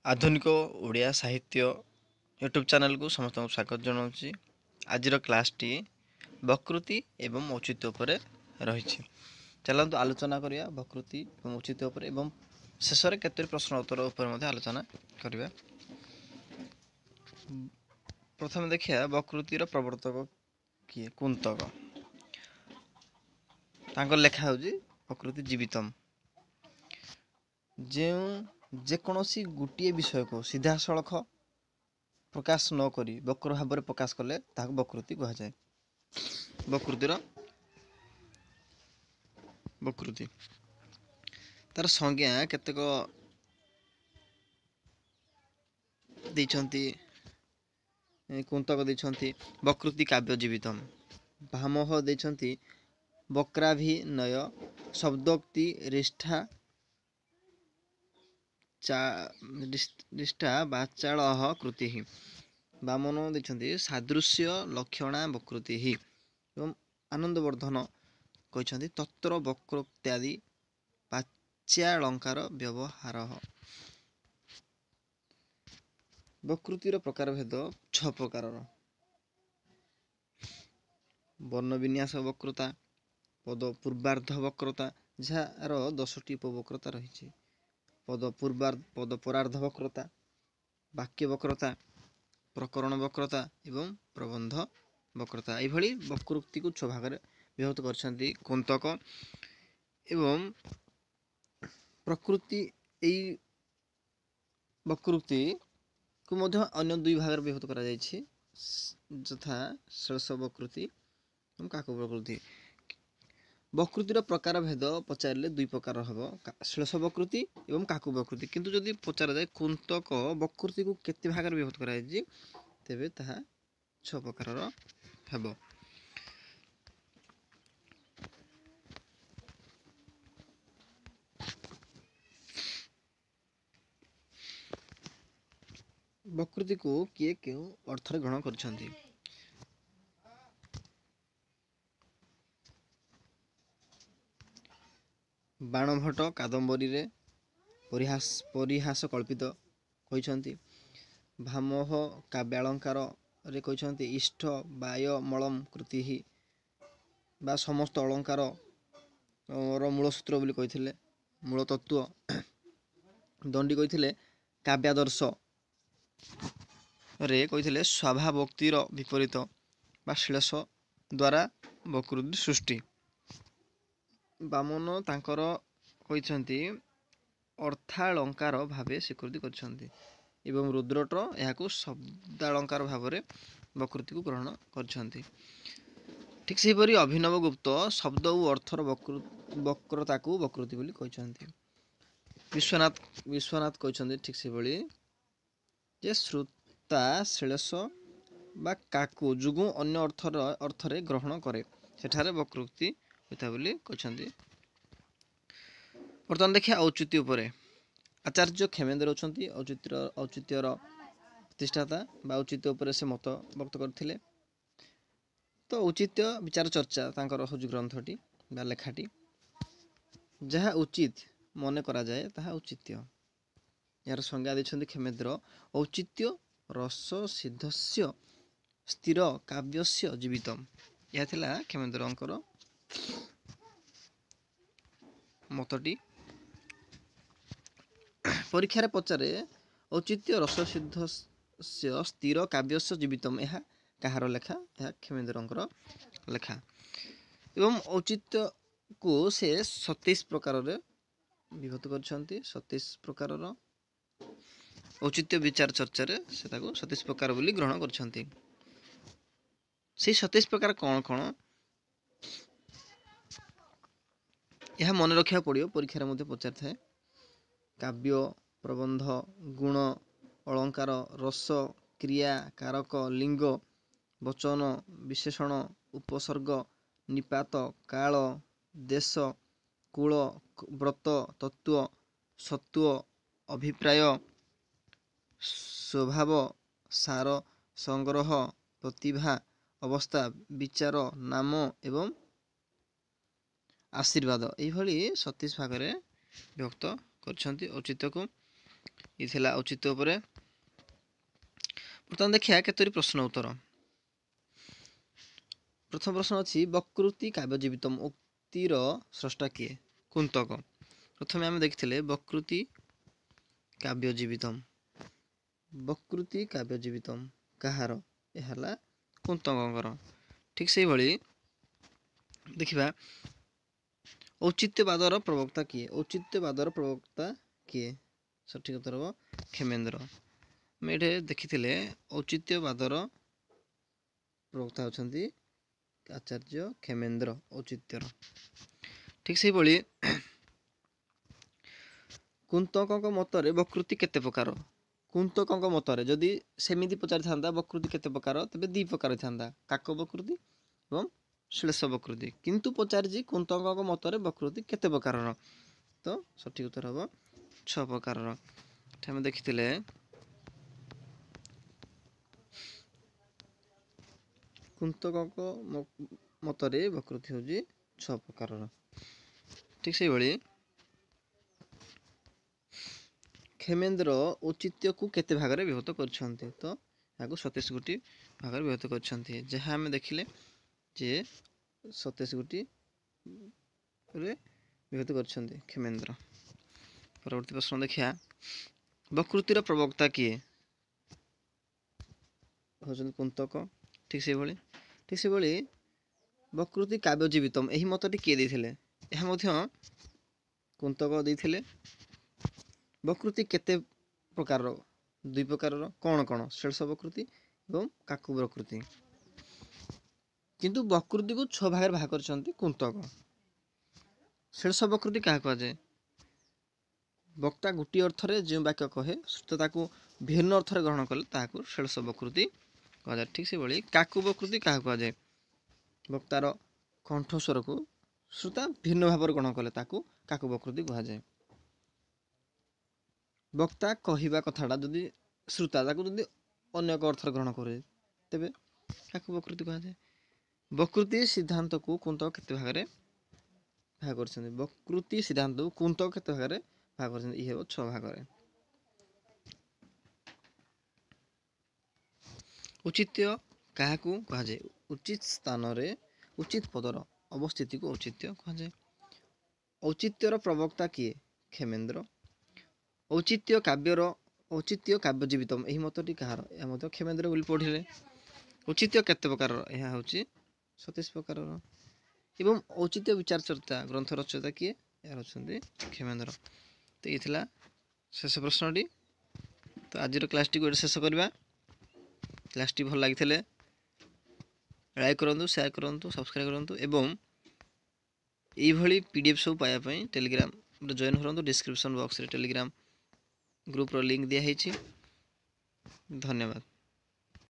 आधुनिक ओडिया साहित्य YouTube channel को समस्त स्वागत जनाऊँगी। आज क्लास टी वकृति एवं औचित्य उपर रही। चलतु आलोचना करिया वकृति एवं औचित्य उपर एवं शेष में केतोटी प्रश्न उत्तर उपर आलोचना करिया। प्रथम देखिए वकृतिर प्रवर्तक किए कुंतक। तांकर लेखा होची वकृति जीवितम। जेकोसी गोटे विषय को सीधा सड़ख प्रकाश न करी वक्र भाव में प्रकाश कले ताकू वकृति कह जाए। वकृति तार संज्ञा केतेक देइछंती कुंतक देइछंती वकृति काव्य जीवितम। भामह देइछंती वक्राभिनय शब्दोक्ति रिष्ठा वाचालः कृति। वामन देखते सादृश्य लक्षणा वकृति एवं आनंदवर्धन कहते तत्र वक्रोक्त्यादि वाच्यालंकार व्यवहार। वकृतिर प्रकार भेद 6 प्रकार। वर्ण विन्यास वक्रता, पद पूर्वार्ध वक्रता जार 10टी उपवक्रता रही। पद परार्ध वक्रता, वाक्य वक्रता, प्रकरण वक्रता एवं प्रबंध वक्रता। यही वक्रोक्ति को 6 भाग में विभक्त कर कुंतक। एवं प्रकृति यही वक्रोक्ति को मध्य अन्य 2 भाग में विभक्त करा जायछि, यथा श्लेष वक्रोक्ति एवं काक वक्रोक्ति। वकृतिर प्रकार भेद पचारे 2 प्रकार हम, श्लेष वकृति एवं काकु वकृति। किंतु जदि पचार जाए कुंतक वकृति को केते भाग में विभक्त करा जायछि तेबे ताहा 6 प्रकार हेबो। वकृति को किए क्यों अर्थ ग्रहण करछंती। बाणभट्ट कादम्बरी रे परिहास कल्पित कहते। भामह काव्यालंकार रे कहते इष्ट वायमलम कृति बा समस्त अलंकार मूल सूत्र बोली कहते, मूल तत्व। दंडी कहते काव्यादर्श रे कहते स्वभावोक्तिर विपरीत बा श्लेष द्वारा वकृति सृष्टि। वामन तांकर कहते अर्थालंकार भावे स्वीकृति करछंती एवं रुद्रट यहाकू शब्दालंकार भाव में वकृति को ग्रहण करछंती। ठीक सेहीपरि अभिनव गुप्त शब्द और अर्थर वक्रता को वकृति बोली कहछंती। विश्वनाथ कहछंती ठीक सेहीपरि जे श्रुता श्लेष बा काकू जुगु अन्य अर्थरे ग्रहण करे सेठारे वकृति होता बोली कहछंती। बर्तमान देखिए औचित्य उपरे। आचार्य क्षेमेन्द्र होछंती औचित्यर प्रतिष्ठाता बा औचित्य उपरे से मत व्यक्त करथिले। तो औचित्य विचार चर्चा तांकर होज ग्रंथटी बा लेखाटी। जहाँ उचित मने करा जाए ताहा औचित्य। यार संज्ञा देछंती क्षेमेन्द्र औचित्य रस सिद्धस्य स्थिर काव्यस्य जीवितम। यह थिला क्षेमेन्द्रंकर मतटी। परीक्षा पचारे औचित्य रस सिद्धस्य स्थिर काव्यस्य जीवितम यह कहार लेखा? यह क्षेमेन्द्रंकर लेखा। एवं औचित्य को से 27 प्रकार रे विभक्त करछंती। 27 प्रकार औचित्य विचार चर्चा रे से ताको 27 प्रकार बोली ग्रहण करछंती। से 27 प्रकार कौन कौन यह मन रखा पड़ो। परीक्षा मध्य पचार थाए काव्य प्रबंध गुण अलंकार रस क्रिया कारक लिंग वचन विशेषण उपसर्ग निपात काल देश कूल व्रत तत्व सत्व अभिप्राय स्वभाव सार संग्रह प्रतिभा अवस्था विचार नाम एवं आशीर्वाद। यही 27 भाग में व्यक्त करछंती औचित्य को। ये थिला औचित्य उपरे। बर्तमान देखिया केतोरी प्रश्न उत्तर। प्रथम प्रश्न अछि वकृति काव्यजीवितम उक्तिर स्रष्टा किए कुंतक। प्रथमे आम देखिथिले वकृति काव्यजीवितम। वकृति काव्यजीवितम कहार ए हला कुंतकर। ठीक से भली देखिबा औचित्यवादर प्रवक्ता किए। औचित्यवादर प्रवक्ता किए सठिक उत्तर हो खेमेन्द्र। मेढे देखिथिले औचित्यवादर प्रवक्ता होछंती आचार्य खेमेन्द्र औचित्यर। ठीक से भली कुंतकक मतरे वकृति केते प्रकार। कुंतकक मतरे जदि सेमिति पचारि थांदा वकृति केते प्रकार तबे दी प्रकार थांदा काक वकृति एवं श्लेष वकृति। किंतु पचारिजी कुंतकक मतरे वकृति केते प्रकार तो सठिक उत्तर हो 6 प्रकार। हम देखिथिले कुंतकक मतरे वकृति होजी 6 प्रकार। ठीक से भली खेमेन्द्र औचित्य को केते भागरे विभक्त करछन्ते तो याको 27 गोटी भागरे विभक्त करछन्ते। जहाँ हम देखिले जे 27 गोटी रे विभक्त करछन्ते खेमेन्द्र। परवर्ती प्रश्न देखिया वकृतिर प्रवक्ता किए होछन कुंतक। ठीक से भली वकृति काव्यजीवितम एही मतटी किए दैथिले एहा मध्य कुंतक दैथिले। वकृति केते प्रकार 2 प्रकार कौन कौन श्लेष वकृति एवं काकु वकृति। किंतु वकृति को 6 भाग भाग करछन्ती कुंतक। श्लेष वकृति क्या कह जाए वक्ता गोटी अर्थ रे जे वाक्य कहे तो ताकू भिन्न अर्थ रे ग्रहण कले ताकू श्लेष वकृति कह जाए। ठीक से भली काकु वकृति क्या कह जाए वक्तार कंठस्वर को श्रोता भिन्न भाव ग्रहण कले ताकू काकु वकृति कह जाए। वक्ता कहिबा कथाटा जदि श्रोता ताकू जदि अन्य एक अर्थ ग्रहण करे तेबे काकु वकृति कह जाए। वकृति सिद्धांत को कुंतक केते भागरे भाग करछन्ते। वकृति सिद्धांत को कुंतक केते भागरे भाग करछन्ते इ हेबो 6 भागरे। औचित्य काहाकू कहा जाए उचित स्थान रे उचित पदर अवस्थिति को औचित्य कहा जाए। औचित्यर प्रवक्ता किए खेमेन्द्र। औचित्य काव्यर औचित्य काव्यजीवितम एही मतटी कहार या मत खेमेन्द्र बोली पढ़िले। औचित्य केते प्रकार यह होची 27 प्रकार। एवं औचित्य विचार चर्चा ग्रंथ रचयिता किए यार होछन्ती खेमेन्द्र। तो ये थिला शेष प्रश्नटी। तो आज क्लास टी शेष करवा। क्लास टी भल लागिथिले लाइक करंतु शेयर करंतु सब्सक्राइब करंतु एवं एई भली पीडीएफ सब पाया पई टेलीग्राम रे जॉइन करंतु। डिस्क्रिप्शन बॉक्स रे टेलीग्राम ग्रुप रो लिंक दिया हेछि। धन्यवाद।